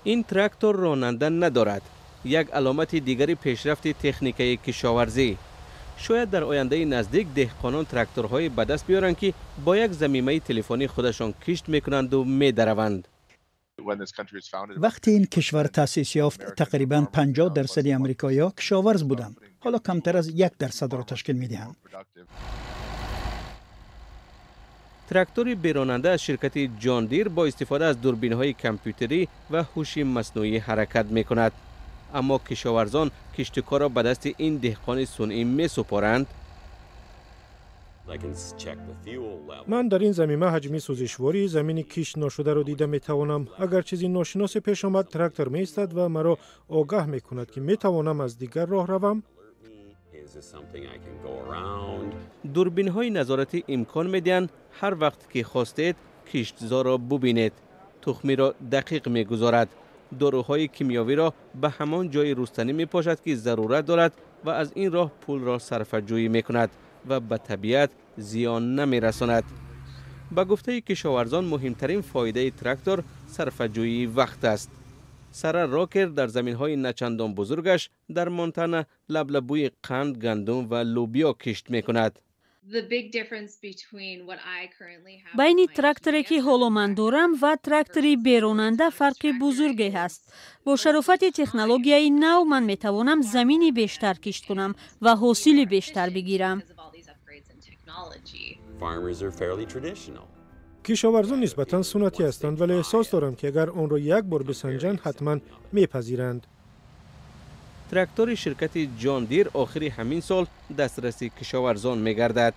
این تراکتور راننده ندارد. یک علامت دیگری پیشرفت تکنیکی کشاورزی. شاید در آینده نزدیک دهقانان تراکتورهای به دست بیارند که با یک ضمیمه تلفنی خودشان کشت میکنند و میدروند. وقتی این کشور تأسیس یافت تقریباً 50% امریکایی‌ها کشاورز بودند. حالا کمتر از 1% را تشکیل می‌دهند. تراکتور بیراننده از شرکت جان دیر با استفاده از دوربین‌های کامپیوتری و هوش مصنوعی حرکت می‌کند. اما کشاورزان کشتکار را به دست این دهقان صنعی می‌سپارند. من در این زمینه حجمی سوزشواری زمین کشت نشده را دیده میتوانم. اگر چیزی ناشناس پیش آمد تراکتور میایستد و مرا آگاه میکند که میتوانم از دیگر راه روم. دوربین‌های نظارتی امکان میدهند هر وقت که خواستید کشتزار را ببینید. تخمی را دقیق میگذارد. داروهای کیمیاوی را به همان جای رستنی میپاشد که ضرورت دارد و از این راه پول را صرفه‌جویی میکند و به طبیعت زیان نمیرساند. با گفته کشاورزان مهمترین فایده تراکتور صرفه‌جویی وقت است. سارا راکر در زمین‌های نچندان بزرگش در مونتانا لبلبوی قند، گندم و لوبیا کشت می‌کند. بین تراکتوری که حالا من دارم و تراکتوری بیروننده فرق بزرگی هست. با شرافت تکنولوژی نو من میتوانم زمینی بیشتر کشت کنم و حاصل بیشتر بگیرم. کشاورزان نسبتاً سنتی هستند ولی احساس دارم که اگر آن را یک بار بسنجند حتما میپذیرند. تراکتور شرکت جان دیر آخر همین سال دسترسی کشاورزان میگردد.